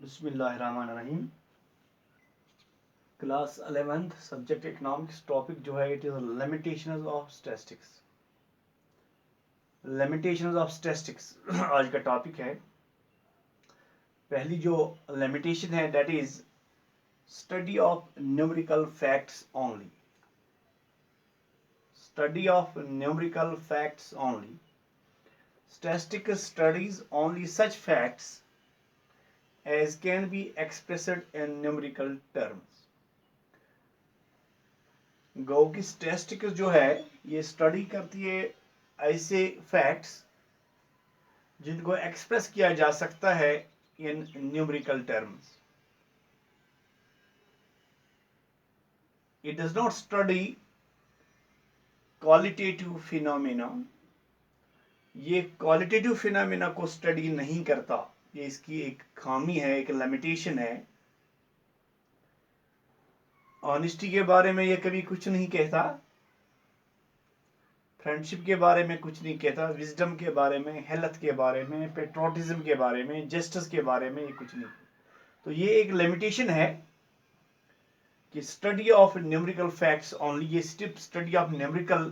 बिस्मिल्लाहिर्रहमानिर्रहीम। Class 11th subject economics. Topic जो है it is limitations of statistics. Limitations of statistics आज का टॉपिक है। पहली जो लिमिटेशन है that is study of numerical facts only. Study of numerical facts only. Statistics studies only such facts as can be expressed in numerical terms। गो की statistics जो है ये स्टडी करती है ऐसे फैक्ट्स जिनको एक्सप्रेस किया जा सकता है इन numerical terms. It does not study qualitative phenomena. ये क्वालिटेटिव फिनोमेना को स्टडी नहीं करता। ये इसकी एक खामी है, एक लिमिटेशन है। ऑनेस्टी के बारे में ये कभी कुछ नहीं कहता, फ्रेंडशिप के बारे में कुछ नहीं कहता, विजडम के बारे में, हेल्थ के बारे में, पेट्रोटिज्म के बारे में, जस्टिस के बारे में ये कुछ नहीं। तो ये एक लिमिटेशन है कि study of numerical facts only. ये स्टडी ऑफ न्यूमेरिकल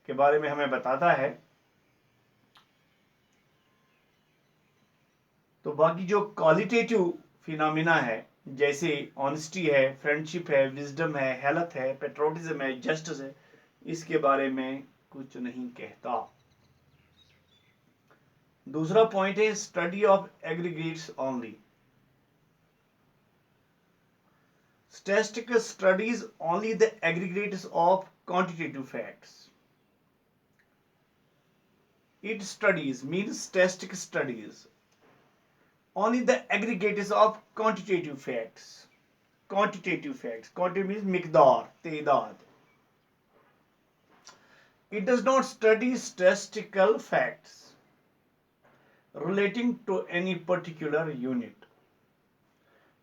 के बारे में हमें बताता है। तो बाकी जो क्वालिटेटिव फिनोमिना है जैसे ऑनेस्टी है, फ्रेंडशिप है, विजडम है, हेल्थ है, पेट्रोटिज्म है, जस्टिस है, इसके बारे में कुछ नहीं कहता। दूसरा पॉइंट है study of aggregates only. Statistics studies only the aggregates of quantitative facts. It studies means statistics studies only the aggregates of quantitative facts. Quantitative facts. Quantitative means miqdar, तादाद. It does not study statistical facts relating to any particular unit.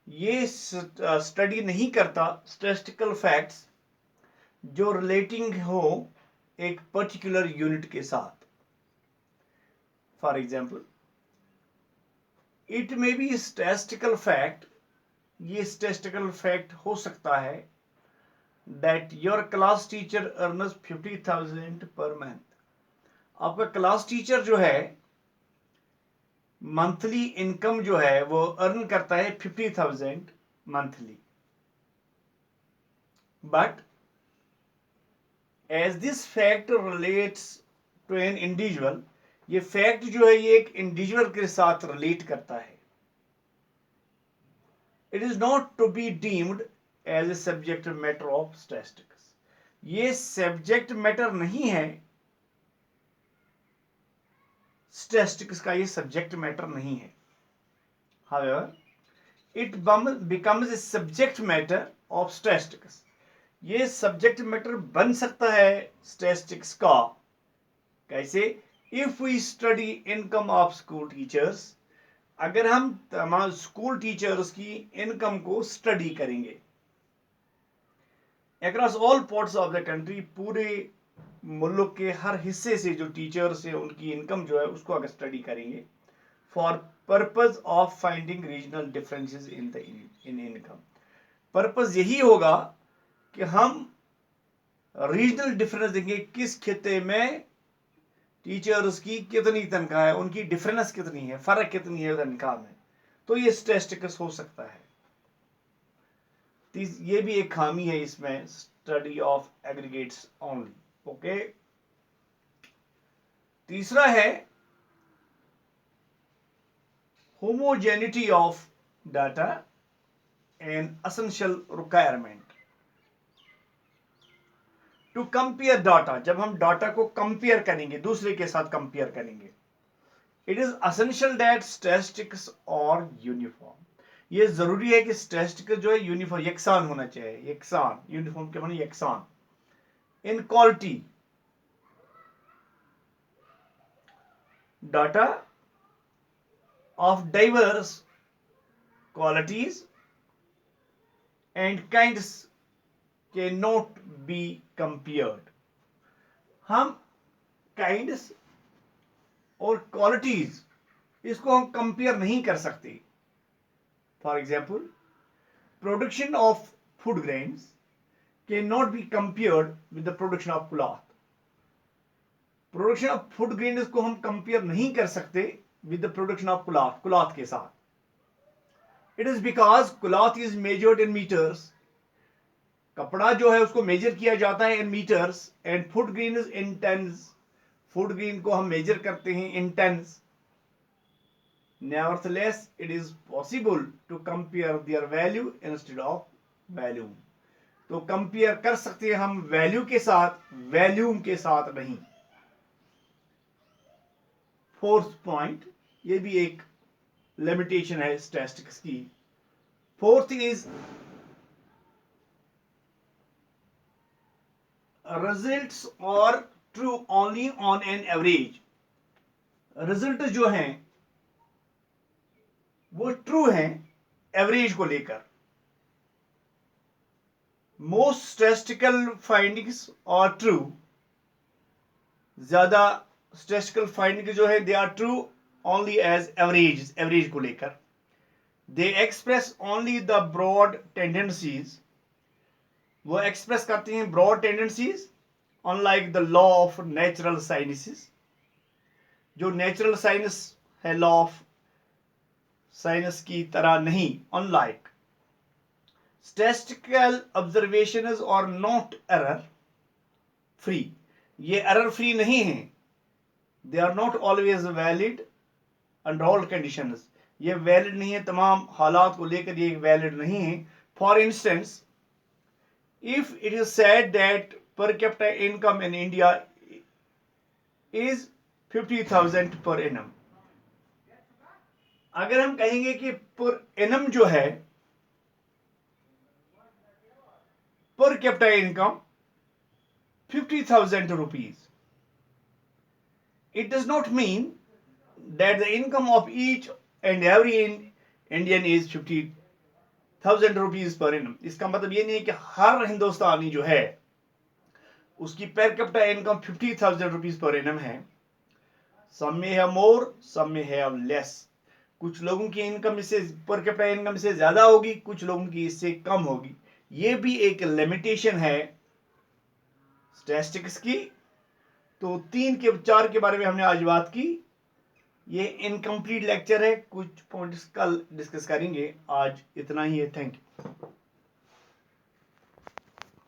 ये study नहीं करता statistical facts जो relating हो एक particular unit के साथ। For example, it may be statistical fact, ये स्टैटिस्टिकल फैक्ट हो सकता है that your class teacher earns 50,000 per month. आपका क्लास टीचर जो है मंथली इनकम जो है वो अर्न करता है 50,000 monthly. But as this fact relates to an individual, ये फैक्ट जो है ये एक इंडिविजुअल के साथ रिलेट करता है। It is not to be deemed as a subject matter of statistics. ये सब्जेक्ट मैटर नहीं है, स्टैटिस्टिक्स का ये सब्जेक्ट मैटर नहीं है। However, it becomes a subject matter of statistics. ये सब्जेक्ट मैटर बन सकता है स्टैटिस्टिक्स का। कैसे? If we study income of school teachers, अगर हम तमाम स्कूल टीचर्स की इनकम को स्टडी करेंगे across all parts of the country, पूरे मुल्क के हर हिस्से से जो टीचर्स है उनकी इनकम जो है उसको अगर स्टडी करेंगे for purpose of finding regional differences in income. Purpose यही होगा कि हम रीजनल डिफरेंस देंगे, किस खिते में टीचर्स की कितनी तनख्वाह है, उनकी डिफरेंस कितनी है, फर्क कितनी है तनख्वाह में। तो ये स्टैटिस्टिक्स हो सकता है। ये भी एक खामी है इसमें, study of aggregates only. Okay, तीसरा है homogeneity of data an essential requirement to compare data। जब हम डाटा को कंपेयर करेंगे, दूसरे के साथ कंपेयर करेंगे, it is essential that statistics are uniform। ये जरूरी है कि स्टैटिस्टिक्स जो है यूनिफॉर्म, यकसान होना चाहिए। यकसान, यूनिफॉर्म के माने यकसान। In quality, data of diverse qualities and kinds cannot be compared। हम kinds और qualities इसको हम कंपेयर नहीं कर सकते। For example, production of food grains cannot be compared with the production of cloth. Production of food grains को हम compare नहीं कर सकते with the production of cloth के साथ. It is because cloth is measured in metres. कपड़ा जो है उसको मेजर किया जाता है in metres and food grain is in tons. Food grain को हम मेजर करते हैं in tons. Nevertheless, it is possible to compare their value instead of volume. तो कंपेयर कर सकते हैं हम वैल्यू के साथ, वैल्यूम के साथ नहीं. फोर्थ पॉइंट, ये भी एक लिमिटेशन है स्टैटिस्टिक्स की. Fourth is results are true only on an average. Result जो हैं वो ट्रू हैं एवरेज को लेकर. Most statistical findings are true. ज्यादा स्टैटिस्टिकल फाइंडिंग जो है they are true only as average, average को लेकर. They express only the broad tendencies. वो एक्सप्रेस करते हैं broad tendencies unlike the law of natural sciences. जो नेचुरल साइंस है लॉ ऑफ साइंस की तरह नहीं. Unlike statistical observations are not error free. ये एरर फ्री नहीं है. They are not always valid under all conditions. ये वैलिड नहीं है तमाम हालात को लेकर, ये वैलिड नहीं है. For instance, if it is said that per capita income in India is 50,000 per annum. अगर हम कहेंगे कि पर एनम जो है per capita income 50,000 rupees, it does not mean that the income of each and every Indian is 50,000 rupees per annum. इसका मतलब ये नहीं है कि हर हिंदुस्तानी जो है उसकी per capita income 50,000 rupees per annum है. Some may have more, some may have less. कुछ लोगों की इनकम इससे पर कैपिटा इनकम से ज्यादा होगी, कुछ लोगों की इससे कम होगी. ये भी एक लिमिटेशन है स्टैटिस्टिक्स की. तो 3 के 4 के बारे में हमने आज बात की. ये इनकम्प्लीट लेक्चर है, कुछ पॉइंट्स कल डिस्कस करेंगे. आज इतना ही है. Thank you.